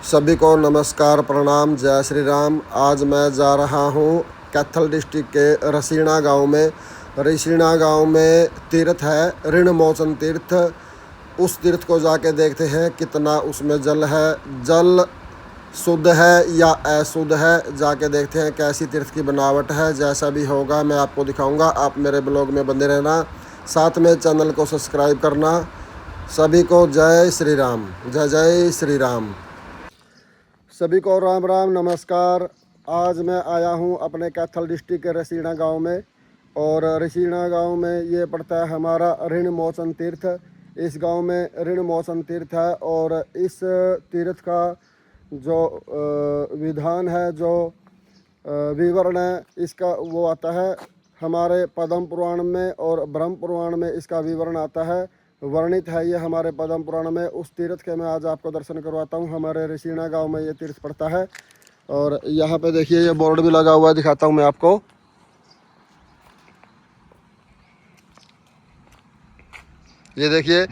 सभी को नमस्कार, प्रणाम, जय श्री राम। आज मैं जा रहा हूँ कैथल डिस्ट्रिक्ट के रसीना गांव में। रसीना गांव में तीर्थ है ऋण मोचन तीर्थ। उस तीर्थ को जाके देखते हैं कितना उसमें जल है, जल शुद्ध है या अशुद्ध है। जाके देखते हैं कैसी तीर्थ की बनावट है। जैसा भी होगा मैं आपको दिखाऊंगा। आप मेरे ब्लॉग में बने रहना, साथ में चैनल को सब्सक्राइब करना। सभी को जय श्री राम, जय जय श्री राम। सभी को राम राम, नमस्कार। आज मैं आया हूं अपने कैथल डिस्ट्रिक्ट के रसीना गांव में। और रसीना गांव में ये पड़ता है हमारा ऋण मोचन तीर्थ। इस गांव में ऋण मोचन तीर्थ है। और इस तीर्थ का जो विधान है, जो विवरण है इसका, वो आता है हमारे पद्म पुराण में और ब्रह्म पुराण में। इसका विवरण आता है, वर्णित है ये हमारे पद्म पुराण में। उस तीर्थ के मैं आज आपको दर्शन करवाता हूँ। हमारे रसीना गांव में ये तीर्थ पड़ता है। और यहाँ पे देखिए ये बोर्ड भी लगा हुआ है, दिखाता हूँ मैं आपको। ये देखिए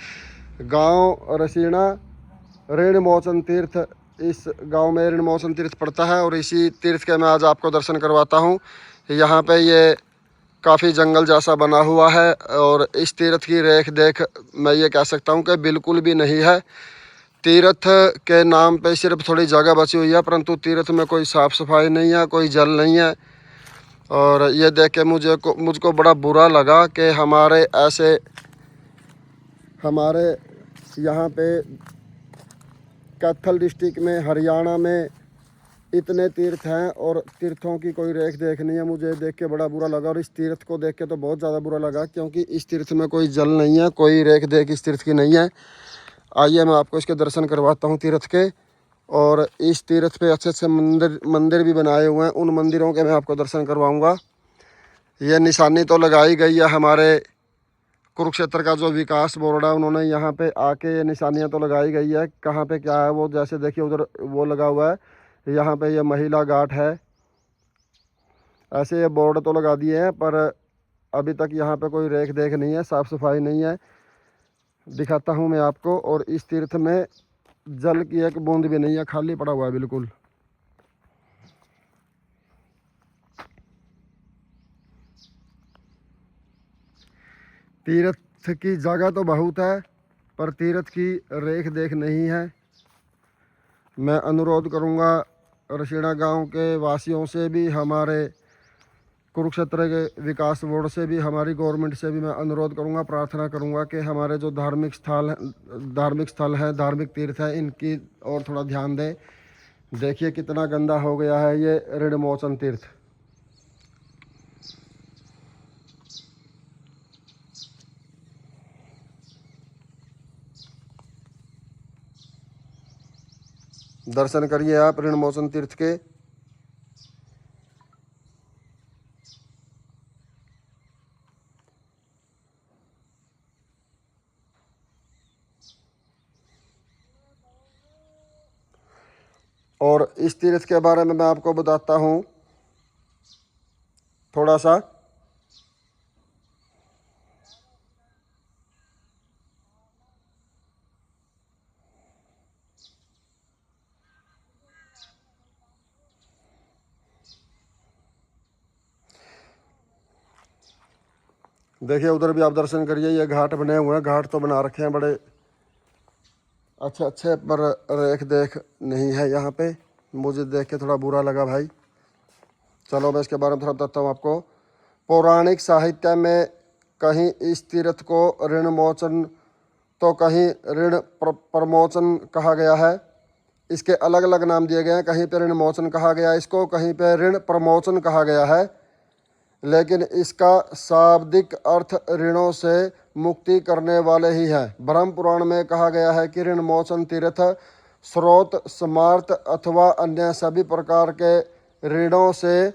गांव रसीना ऋण मोचन तीर्थ। इस गांव में ऋण मोचन तीर्थ पड़ता है और इसी तीर्थ के मैं आज आपको दर्शन करवाता हूँ। यहाँ पे ये काफ़ी जंगल जैसा बना हुआ है और इस तीर्थ की रेख देख मैं ये कह सकता हूँ कि बिल्कुल भी नहीं है। तीर्थ के नाम पे सिर्फ थोड़ी जगह बची हुई है, परंतु तीर्थ में कोई साफ़ सफाई नहीं है, कोई जल नहीं है। और ये देख के मुझको बड़ा बुरा लगा कि हमारे यहाँ पे कैथल डिस्ट्रिक्ट में, हरियाणा में इतने तीर्थ हैं और तीर्थों की कोई रेख देख नहीं है। मुझे देख के बड़ा बुरा लगा। और इस तीर्थ को देख के तो बहुत ज़्यादा बुरा लगा, क्योंकि इस तीर्थ में कोई जल नहीं है, कोई रेख देख इस तीर्थ की नहीं है। आइए मैं आपको इसके दर्शन करवाता हूँ तीर्थ के। और इस तीर्थ पे अच्छे अच्छे मंदिर भी बनाए हुए हैं। उन मंदिरों के मैं आपको दर्शन करवाऊँगा। ये निशानी तो लगाई गई है हमारे कुरुक्षेत्र का जो विकास बोर्ड है, उन्होंने यहाँ पे आके ये निशानियाँ तो लगाई गई है। कहाँ पे क्या है वो, जैसे देखिए उधर वो लगा हुआ है, यहाँ पे ये महिला घाट है। ऐसे ये बोर्ड तो लगा दिए हैं, पर अभी तक यहाँ पे कोई रेख देख नहीं है, साफ़ सफाई नहीं है। दिखाता हूँ मैं आपको। और इस तीर्थ में जल की एक बूंद भी नहीं है, खाली पड़ा हुआ है बिल्कुल। तीर्थ की जगह तो बहुत है, पर तीर्थ की रेख देख नहीं है। मैं अनुरोध करूँगा रसीना गांव के वासियों से भी, हमारे कुरुक्षेत्र के विकास बोर्ड से भी, हमारी गवर्नमेंट से भी मैं अनुरोध करूँगा, प्रार्थना करूँगा कि हमारे जो धार्मिक स्थल है, धार्मिक तीर्थ है, इनकी और थोड़ा ध्यान दें। देखिए कितना गंदा हो गया है ये ऋण मोचन तीर्थ। दर्शन करिए आप ऋण मोचन तीर्थ के। और इस तीर्थ के बारे में मैं आपको बताता हूँ थोड़ा सा। देखिए उधर भी आप दर्शन करिए, ये घाट बने हुए हैं। घाट तो बना रखे हैं बड़े अच्छे अच्छे, पर रेख देख नहीं है यहाँ पे। मुझे देख के थोड़ा बुरा लगा भाई। चलो मैं इसके बारे में थोड़ा बताता हूँ आपको। पौराणिक साहित्य में कहीं इस तीर्थ को ऋण मोचन तो कहीं ऋण प्रमोचन कहा गया है। इसके अलग अलग नाम दिए गए हैं। कहीं पे ऋण मोचन कहा गया इसको, कहीं पे ऋण प्रमोचन कहा गया है। लेकिन इसका शाब्दिक अर्थ ऋणों से मुक्ति करने वाले ही है। ब्रह्म पुराण में कहा गया है कि ऋण मोचन तीर्थ स्रोत, स्मार्त अथवा अन्य सभी प्रकार के ऋणों से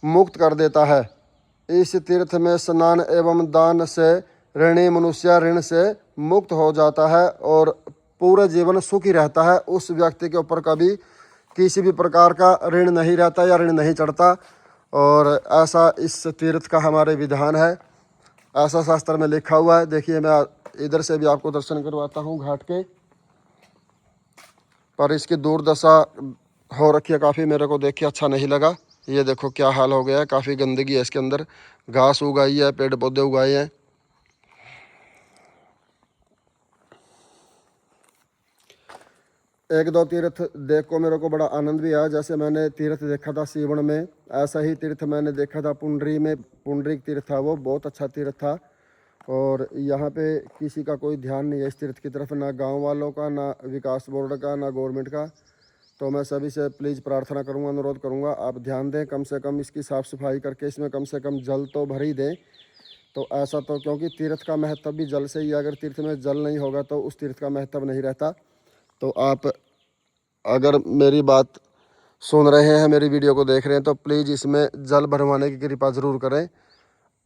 मुक्त कर देता है। इस तीर्थ में स्नान एवं दान से ऋणी मनुष्य ऋण से मुक्त हो जाता है और पूरे जीवन सुखी रहता है। उस व्यक्ति के ऊपर कभी किसी भी प्रकार का ऋण नहीं रहता या ऋण नहीं चढ़ता। और ऐसा इस तीर्थ का हमारे विधान है, ऐसा शास्त्र में लिखा हुआ है। देखिए मैं इधर से भी आपको दर्शन करवाता हूँ घाट के। पर इसकी दुर्दशा हो रखी है काफ़ी, मेरे को देख के अच्छा नहीं लगा। ये देखो क्या हाल हो गया है, काफ़ी गंदगी है इसके अंदर, घास उगाई है, पेड़ पौधे उगाए हैं। एक दो तीर्थ देख को मेरे को बड़ा आनंद भी आया। जैसे मैंने तीर्थ देखा था सीवण में, ऐसा ही तीर्थ मैंने देखा था पुंडरी में। पुंडरी तीर्थ था, वो बहुत अच्छा तीर्थ था। और यहाँ पे किसी का कोई ध्यान नहीं है इस तीर्थ की तरफ, ना गांव वालों का, ना विकास बोर्ड का, ना गवर्नमेंट का। तो मैं सभी से प्लीज़ प्रार्थना करूँगा, अनुरोध करूँगा, आप ध्यान दें, कम से कम इसकी साफ़ सफाई करके इसमें कम से कम जल तो भर ही दें। तो ऐसा तो, क्योंकि तीर्थ का महत्व भी जल से ही, अगर तीर्थ में जल नहीं होगा तो उस तीर्थ का महत्व नहीं रहता। तो आप अगर मेरी बात सुन रहे हैं, मेरी वीडियो को देख रहे हैं, तो प्लीज़ इसमें जल भरवाने की कृपा ज़रूर करें,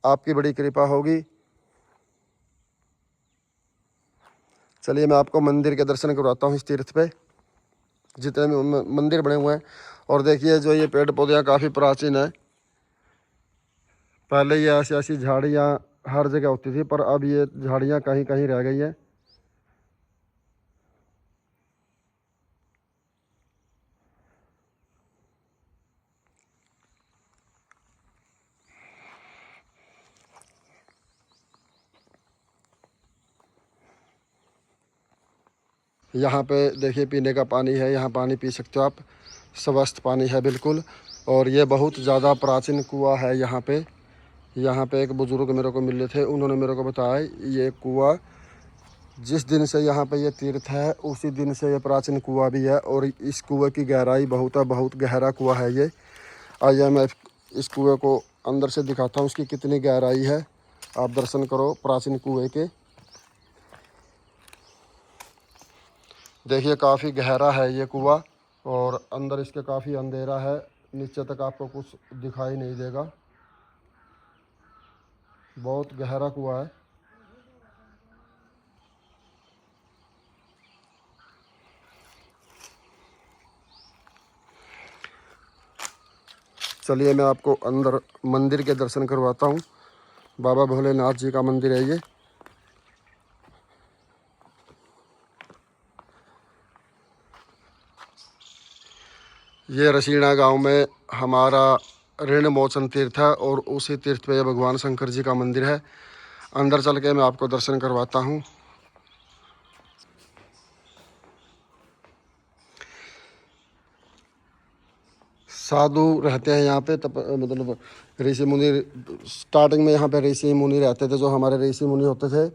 आपकी बड़ी कृपा होगी। चलिए मैं आपको मंदिर के दर्शन करवाता हूँ इस तीर्थ पे, जितने भी मंदिर बने हुए हैं। और देखिए जो ये पेड़ पौधे काफ़ी प्राचीन है। पहले ये ऐसी ऐसी झाड़ियाँ हर जगह होती थी, पर अब ये झाड़ियाँ कहीं कहीं रह गई हैं। यहाँ पे देखिए पीने का पानी है, यहाँ पानी पी सकते हो आप, स्वस्थ पानी है बिल्कुल। और ये बहुत ज़्यादा प्राचीन कुआँ है यहाँ पे। यहाँ पे एक बुज़ुर्ग मेरे को मिले थे, उन्होंने मेरे को बताया ये कुआँ जिस दिन से यहाँ पे ये तीर्थ है उसी दिन से ये प्राचीन कुआँ भी है। और इस कुएँ की गहराई बहुत है, बहुत गहरा कुआँ है ये। आइए मैं इस कुएँ को अंदर से दिखाता हूँ, उसकी कितनी गहराई है। आप दर्शन करो प्राचीन कुएँ के। देखिए काफ़ी गहरा है ये कुआँ, और अंदर इसके काफ़ी अंधेरा है, नीचे तक आपको कुछ दिखाई नहीं देगा। बहुत गहरा कुआँ है। चलिए मैं आपको अंदर मंदिर के दर्शन करवाता हूँ। बाबा भोलेनाथ जी का मंदिर है ये। ये रसीना गांव में हमारा ऋण मोचन तीर्थ है, और उसी तीर्थ पे भगवान शंकर जी का मंदिर है। अंदर चल के मैं आपको दर्शन करवाता हूँ। साधु रहते हैं यहाँ पे, तब मतलब ऋषि मुनि, स्टार्टिंग में यहाँ पे ऋषि मुनि रहते थे, जो हमारे ऋषि मुनि होते थे।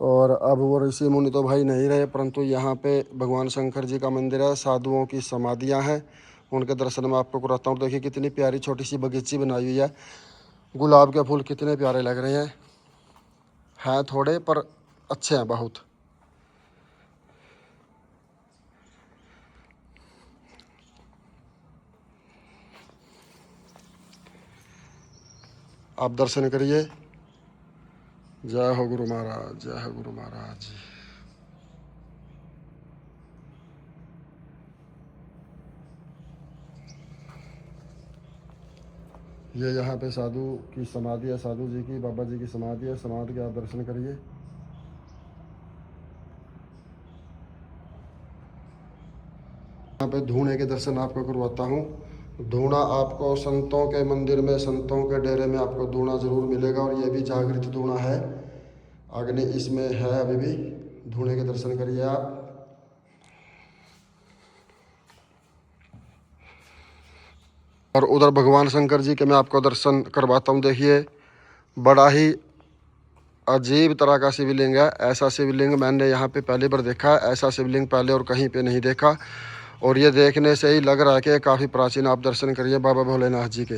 और अब वो ऋषि मुनि तो भाई नहीं रहे, परंतु यहाँ पे भगवान शंकर जी का मंदिर है, साधुओं की समाधियाँ हैं, उनके दर्शन मैं आपको कराता हूँ। देखिए कितनी प्यारी छोटी सी बगीची बनाई हुई है, गुलाब के फूल कितने प्यारे लग रहे हैं थोड़े पर अच्छे हैं बहुत। आप दर्शन करिए। जय हो गुरु महाराज, जय हो गुरु महाराज। ये यहाँ पे साधु की समाधि है, साधु जी की, बाबा जी की समाधि है। समाधि के आप दर्शन करिए। यहाँ पे धूणे के दर्शन आपको करवाता हूँ। धूणा आपको संतों के मंदिर में, संतों के डेरे में आपको धूणा ज़रूर मिलेगा, और ये भी जागृत धूणा है, अग्नि इसमें है अभी भी। धूणे के दर्शन करिए आप। और उधर भगवान शंकर जी के मैं आपको दर्शन करवाता हूँ। देखिए बड़ा ही अजीब तरह का शिवलिंग है। ऐसा शिवलिंग मैंने यहाँ पे पहली बार देखा है, ऐसा शिवलिंग पहले और कहीं पे नहीं देखा। और ये देखने से ही लग रहा है कि काफ़ी प्राचीन। आप दर्शन करिए बाबा भोलेनाथ जी के।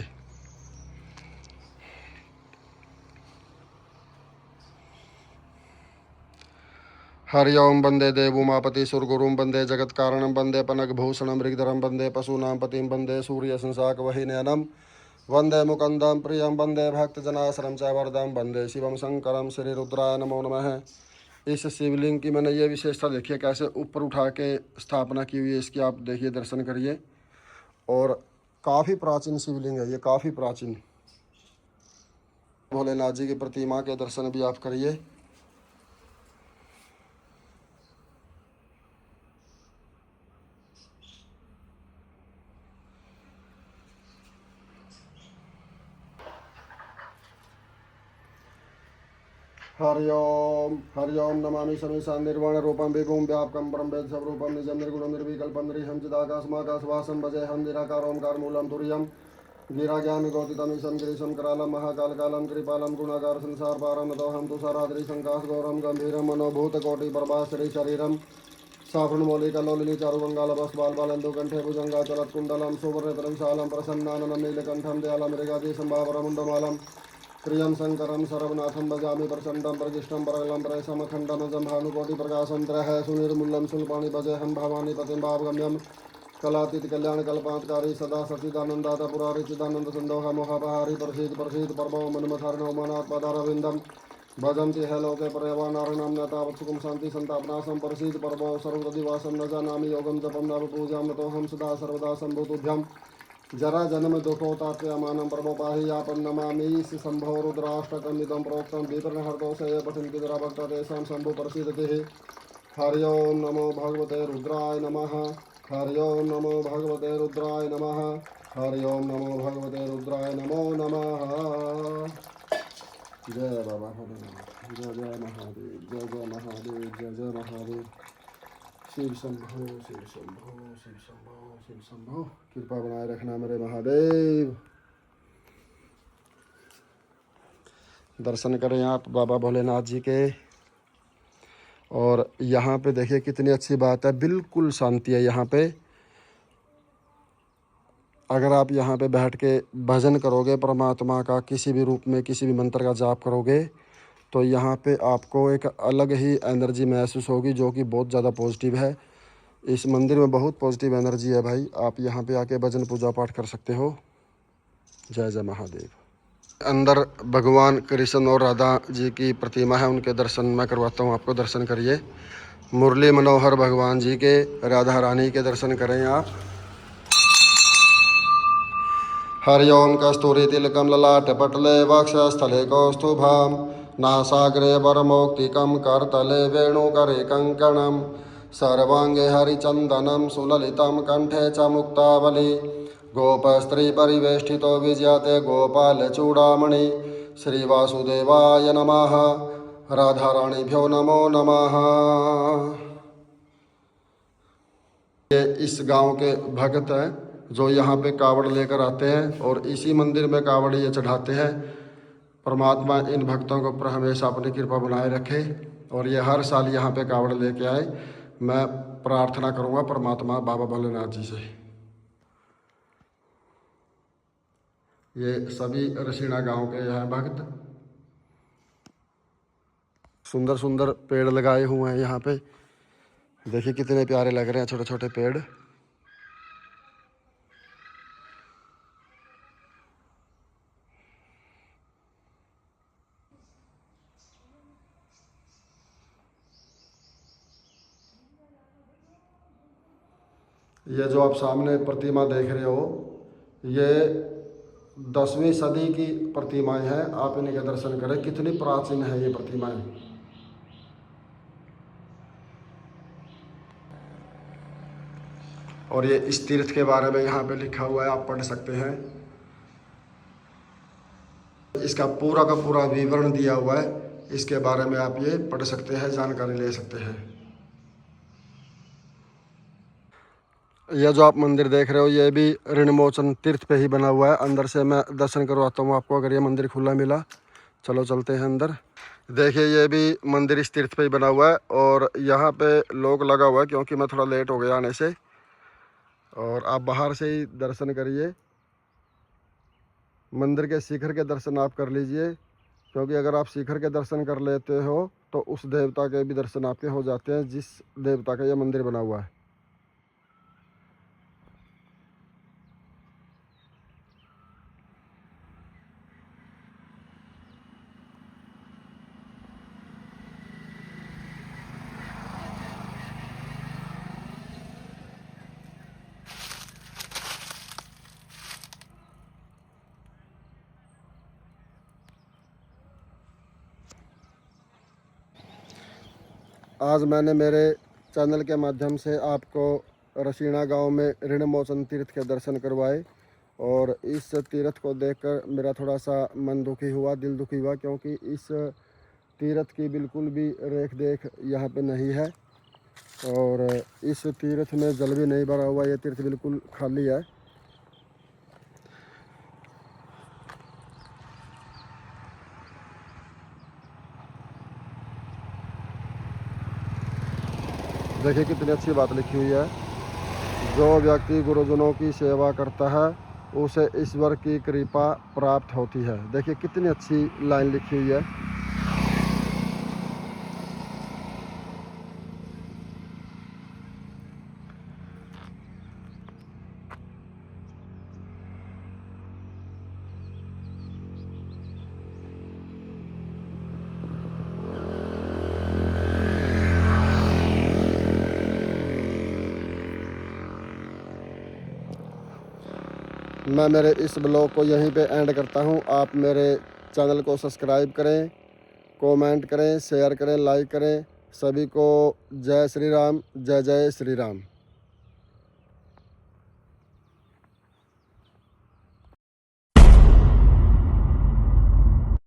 हरि ओम वंदे देव उमापति सुरगुरुम वंदे जगत कारणम वंदे पनक भूषणम मृगधरम वंदे पशूनां पतिम वंदे सूर्य संसाक वही नयनम वंदे मुकंदम प्रियम वंदे भक्त जनाश्रम च वरदम वंदे शिवम शंकरम श्री रुद्राय नमो नमः। इस शिवलिंग की मैंने ये विशेषता देखी है, कैसे ऊपर उठा के स्थापना की हुई है इसकी। आप देखिए दर्शन करिए। और काफ़ी प्राचीन शिवलिंग है ये, काफ़ी प्राचीन। भोलेनाथ जी की प्रतिमा के दर्शन भी आप करिए। हरि ओम नमामि समीशान निर्वाण रूपम विभुम व्यापकम परम वेद स्वरूपम निजम निर्गुणम निर्विकल्पम निर्विषम चिदाकाशमाकाशवासम भजे हम निराकार ओंकार मूलम तुर्यम गिरा ज्ञान गौतितमीशं गिरीशं करालं महाकाल कालं कृपालं गुणाकार संसार पारं नतो हम तुषाराद्रि संकाश गौरम गंभीरं मनोभूतकोटि प्रभाश्री शरीरम साफृन्मौलिकलोलिनी चारुगंगालभस बालबालन्दु कंठे भुजंगाचलत्कुण्डलं सुवर्णतरविशालं प्रसन्नाननं नीलकण्ठं दयालं मृगाधीशं प्रियं शङ्करं सर्वनाथं भजामि प्रचण्डं प्रजिष्ठं परगलं प्रयसमखण्डमजं भानुकोटिप्रकाशं त्रयः सुनिर्मूलं शुल्पाणि भजेऽहं भवानी पतिं भावगम्यं कलातीत कल्याण कल्पांतकारी सदा सचिदानंदाता पुरारी चिदानंद संदोह मोहापहारी प्रसीद प्रसीद परमो मन्मथारणो मनात् पदारविन्दं भजन्ति ह लोके पर्यवानार्णं न तावत् सुखं शान्ति सन्तापनाशं प्रसीद परमो सर्वदिवासं न जानामि योगं जपं नव पूजां नतोऽहं सदा सर्वदा सम्भूतुभ्यं जरा जन्म दुःखोताप्यमानं परमोपाहि यापं नमामि शम्भो रुद्राष्टकमिदं प्रोक्तं विपन्नहर्दोषये पठन्ति दुराभक्ता तेषां शम्भु प्रसीदतिः हरि ओं नमो भगवते रुद्राय नमः हरि ओं नमो भगवते रुद्राय नमः हरि ओं नमो भगवते रुद्राय नमो नमः। जय बाबा भोलेनाथ, जय जय महादेव, जय जय महादेव, जय जय महादेव। शिव शंभो शिव शंभो शिव शंभो शिव शंभो। कृपा बनाए रखना मेरे महादेव। दर्शन करें आप बाबा भोलेनाथ जी के। और यहाँ पे देखिए कितनी अच्छी बात है, बिल्कुल शांति है यहाँ पे। अगर आप यहाँ पे बैठ के भजन करोगे परमात्मा का, किसी भी रूप में किसी भी मंत्र का जाप करोगे, तो यहाँ पे आपको एक अलग ही एनर्जी महसूस होगी जो कि बहुत ज़्यादा पॉजिटिव है। इस मंदिर में बहुत पॉजिटिव एनर्जी है भाई। आप यहाँ पे आके भजन पूजा पाठ कर सकते हो। जय जय महादेव। अंदर भगवान कृष्ण और राधा जी की प्रतिमा है, उनके दर्शन मैं करवाता हूँ आपको। दर्शन करिए। मुरली मनोहर भगवान जी के, राधा रानी के दर्शन करें आप। हरि ओम कस्तूरी तिलकम ललाट पटले वक्षस्थले कौस्तुभम नासाग्रे वरमौक्तिकं करतले वेणुकरे कंकणम सर्वांगे हरिचंदनम सुललितं कंठे च मुक्तावली गोपस्त्री परिवेष्टितो विजयते गोपाल चूड़ामणि श्रीवासुदेवाय नमः। राधा रानीभ्यो नमो नमः। ये इस गांव के भक्त हैं जो यहाँ पे कावड़ लेकर आते हैं और इसी मंदिर में कावड़ ये चढ़ाते हैं। परमात्मा इन भक्तों के ऊपर हमेशा अपनी कृपा बनाए रखे और ये हर साल यहाँ पे कावड़ लेके आए। मैं प्रार्थना करूँगा परमात्मा बाबा भोलेनाथ जी से। ये सभी रसीना गांव के यहाँ भक्त। सुंदर सुंदर पेड़ लगाए हुए हैं यहाँ पे, देखिए कितने प्यारे लग रहे हैं छोटे छोटे पेड़। ये जो आप सामने प्रतिमा देख रहे हो, ये 10वीं सदी की प्रतिमाएं हैं। आप इनके दर्शन करें, कितनी प्राचीन है ये प्रतिमाएं। और ये इस तीर्थ के बारे में यहाँ पे लिखा हुआ है, आप पढ़ सकते हैं। इसका पूरा का पूरा विवरण दिया हुआ है, इसके बारे में आप ये पढ़ सकते हैं, जानकारी ले सकते हैं। यह जो आप मंदिर देख रहे हो ये भी ऋणमोचन तीर्थ पे ही बना हुआ है। अंदर से मैं दर्शन करवाता हूँ आपको, अगर ये मंदिर खुला मिला। चलो चलते हैं अंदर। देखिए ये भी मंदिर इस तीर्थ पे ही बना हुआ है और यहाँ पे लोग लगा हुआ है क्योंकि मैं थोड़ा लेट हो गया आने से। और आप बाहर से ही दर्शन करिए, मंदिर के शिखर के दर्शन आप कर लीजिए, क्योंकि अगर आप शिखर के दर्शन कर लेते हो तो उस देवता के भी दर्शन आपके हो जाते हैं जिस देवता का यह मंदिर बना हुआ है। आज मैंने मेरे चैनल के माध्यम से आपको रसीना गांव में ऋणमोचन तीर्थ के दर्शन करवाए और इस तीर्थ को देखकर मेरा थोड़ा सा मन दुखी हुआ, दिल दुखी हुआ, क्योंकि इस तीर्थ की बिल्कुल भी रेख देख यहाँ पे नहीं है। और इस तीर्थ में जल भी नहीं भरा हुआ, ये तीर्थ बिल्कुल खाली है। देखिए कितनी अच्छी बात लिखी हुई है, जो व्यक्ति गुरुजनों की सेवा करता है उसे ईश्वर की कृपा प्राप्त होती है। देखिए कितनी अच्छी लाइन लिखी हुई है। मैं मेरे इस ब्लॉग को यहीं पे एंड करता हूँ। आप मेरे चैनल को सब्सक्राइब करें, कमेंट करें, शेयर करें, लाइक करें। सभी को जय श्री राम, जय जय श्री राम।